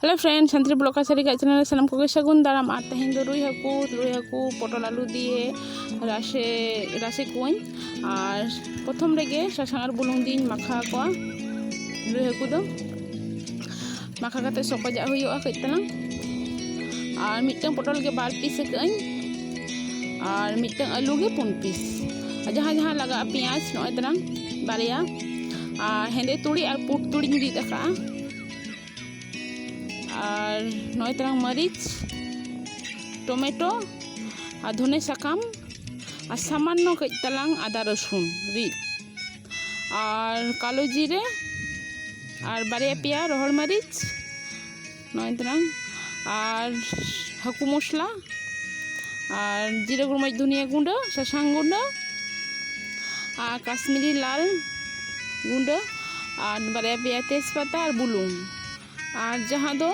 Hello friend शांति blog का सारी channel सामान को सगुन दाराम और तेहन दो रुई हाकू पटल आलू दिए राशे कुछ और प्रथम रेगे सासांग और बुलुंग दी माखा को रुई हाकू दो माखा काते सकोजा हुआ कई तलांग और मिटन पटल के 2 पीस और मिटन आलू के 4 पीस जहाँ जहाँ लगा पियाज नॉय तलांग बारिया और हेंदे तुड़ी और पुट तुड़ी दी दका और नय तरंग मरीच टमेटो और धने साकाम और सामान्य कई तलांग आदा रसुन रिद और कालो जीरे और बारे पिया रोहड़ मरीच नय तरंग और हाकू मसला और जीरा गुड़मच धनिया गुंडा सासांग गुंडा और काश्मीरी लाल गुंडा और बारे पिया तेजपाता और बुलुंग और जहाँ दो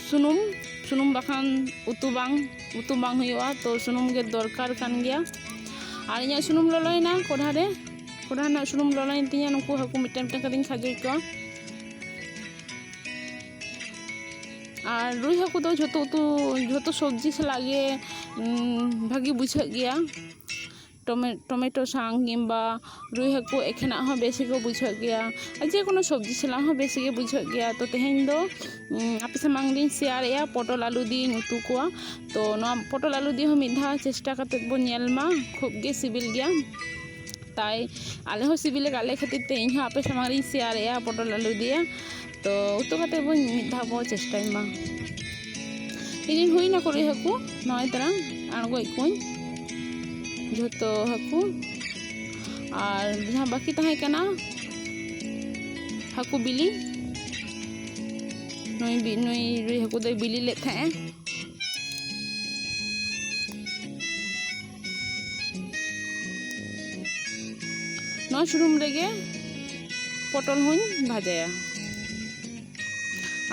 सुनुम बाखान उतु बांग हुआ तो सुनुम के दरकार कान गया और इन सुनुम ललयना कोढ़ा सुनुम ललयन तीन नुकु हाकू मिटन कदिन खाजो को और रुई हाकू दो जो सब्जी सलागे भागी बुझे गया टमेटो सांग किंबा रुई हाकू एखेना बेसी को बुझे गया और जेको सब्जी सला बेसी के बुझे गया तो तेहन दो आपे सामांग दी शेयर पटल आलू दी उतु को तो पटल आलू दी मिधा चेष्टा करते बो नेलमा खूब गे सिबिल गया ताई आले हो सिबिल आले खातिर ते इन आपे सामांग दी शेयर पटल आलू दिया तो उतु करते बो मिधा बो चेष्टाइमा इन हुईना को रुई हाकू नय तरह आड़गो इकुन जो हाकू और जहाँ बाकी तहे कना हाकू बिली नई रुई हाकू दो बिली ले थे सुरुम रेगे पटल हुई भाजाया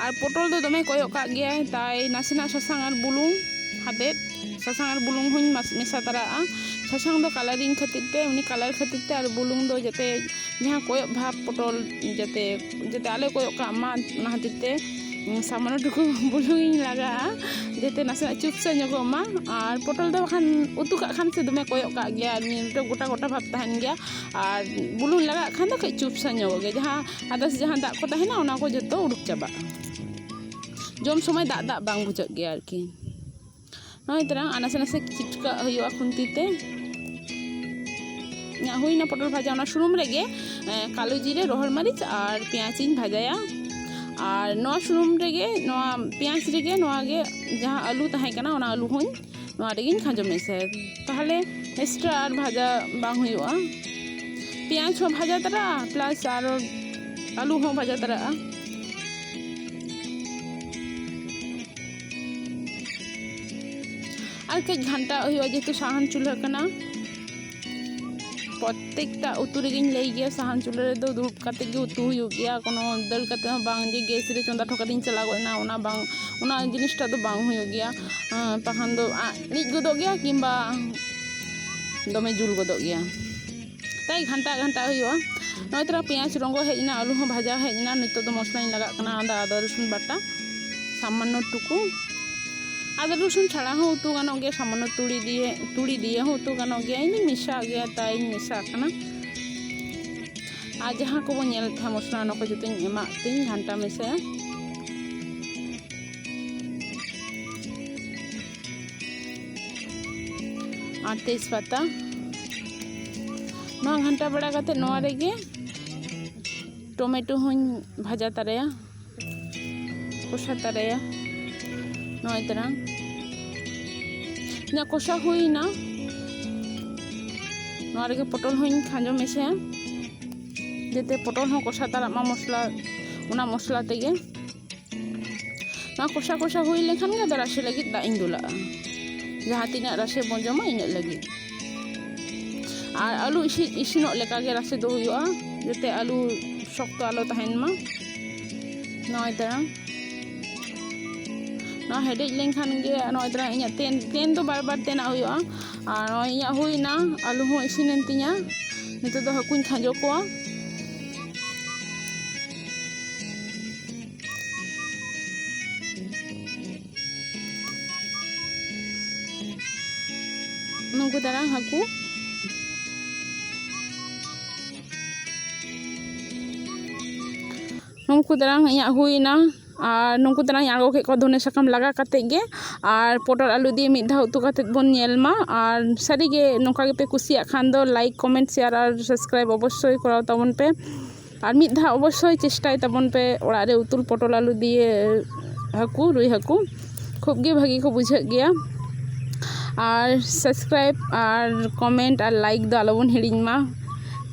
और पटल दो दमे कोयो का गया ताई नासेना सासांग और बुलुंग हादे सासांग और बुलुंग हुई मेसा तरा सासांग दो कलरिंग खातिर ते उनी कलर खातिर ते और बुलुंग दो जते जहाँ कोयो भाप पटल जते आले कोयो का मा ना खातिर ते सामान्य टुकु बुलुंग लगा जते नासेना चुपसा नगो मा और पटल दो खान उतु का खान से दमे कोयो का गया तो गोटा गोटा भाप तहन गया और बुलुंग लगा खान दो कई चुपसा नगो गया जहाँ आदर्श जहाँ दाग को तहना उना को जतो उड़ुक चाबा जम समय दाग बांग बुझ गया आरकी नय तरह नासे नासे चिटका हुआ खुंतीते हुईना पटल भाजा सुनुम रेगे कालो जीरे रोहड़ मरीच और पियाज भाजाया और नवा सुनुम रेगे नवा पियाज रेगे नवा गे जहाँ आलू तहेकना ओना आलू हुई नवा रेगे खाजो मेसे ताहले एक्स्ट्रा और भाजा बांग हुआ पियाज हो भाजा तरा प्लस और आलू हो भाजा तरा और कई घंटा हुआ जेतु साहान चूल्हा कना प्रत्येकटा उतु रेगे लै गया साहान चूल्हा रे दो दुड़ुब काते गे उतु हुई गया कोनो दल काते बांग जे गैस रे चंदा ठोका दिन चला गना ओना बांग ओना जिनिसटा दो बांग हुई गया पाखान दो रिज गदो गया किंबा दमे जुल गदो गया ताई घंटा हुआ नय तरह पियाज रंगो हेजना आलू हो भाजा हेजना नितो दो मसला लगा कना आदा रसुन बाटा सामान्य टुकु आदा रसुन छाड़ा हो उतु गानो गया सामान्य तुड़ी दिए हो उतु गानो गया इन मिसा गया ताई मिसा कना आज जहाँ को नेल था मसला नको जते एमा तीन घंटा मेसे और तेजपाता 9 घंटा बड़ा करते नवा रेगे टमेटो हुई भाजा तारेया कोसा तारेया नय तरह ना कोसा हुई ना रेगे पटल हुई खाजो मेसे जेते पटल हो कोसा तारा मा मसला तेगे ना कोसा हुई लेखान गे राशे लगी दा इन दुला जहाँ तीना राशे बन जमा इन लगी और आलू इसिनो लेका गे राशे दो हुआ जेते आलू शक्तो आलो तहन मा नय तरह ना हेडेज लेखान गे नय तरह इन तेन तो बार बार तेना हुआ और इन हुईना आलू हो इसिन तीना नितो दो हाकुन खाजो को ᱱᱩᱠᱩ ᱛᱟᱨᱟᱝ ᱦᱟᱹᱠᱩ ᱱᱩᱠᱩ ᱛᱟᱨᱟᱝ ᱤᱧᱟᱹᱜ ᱦᱩᱭᱱᱟ ᱟᱨ ᱱᱩᱠᱩ ᱛᱟᱨᱟᱝ ᱟᱬᱜᱚ ᱠᱮᱫ ᱠᱚᱣᱟ ᱫᱷᱚᱱᱮ ᱥᱟᱠᱟᱢ ᱞᱟᱜᱟ ᱠᱟᱛᱮᱫ ᱜᱮ ᱟᱨ ᱯᱚᱴᱚᱞ ᱟᱞᱩ ᱫᱤᱭᱮ ᱢᱤᱫ ᱫᱷᱟᱣ ᱩᱛᱩ ᱠᱟᱛᱮᱫ ᱵᱚᱱ ᱧᱮᱞ ᱢᱟ ᱟᱨ ᱥᱟᱹᱨᱤᱜᱮ ᱱᱚᱝᱠᱟ ᱜᱮᱯᱮ ᱠᱩᱥᱤᱭᱟᱜ ᱠᱷᱟᱱ ᱫᱚ ᱞᱟᱭᱤᱠ ᱠᱚᱢᱮᱱᱴ শেয়ার ᱟᱨ সাবস্ক্রাইব অবশ্যই করাও তাবন পে আর মিদ ধাও অবশ্যই চেষ্টায় তাবন পে ওড়াᱜ রে উতুল পটল আলু দিয়ে হাকু রুই হাকু খুব গে ভাগি को বুঝাᱹᱜ গিয়া আর সাবস্ক্রাইব আর কমেন্ট আর লাইক ᱫᱚ ᱟᱞᱚᱵᱚᱱ ᱦᱤᱲᱤᱧ ᱢᱟ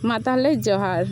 ᱢᱟ ᱛᱟᱦᱞᱮ ᱡᱚᱦᱟᱨ।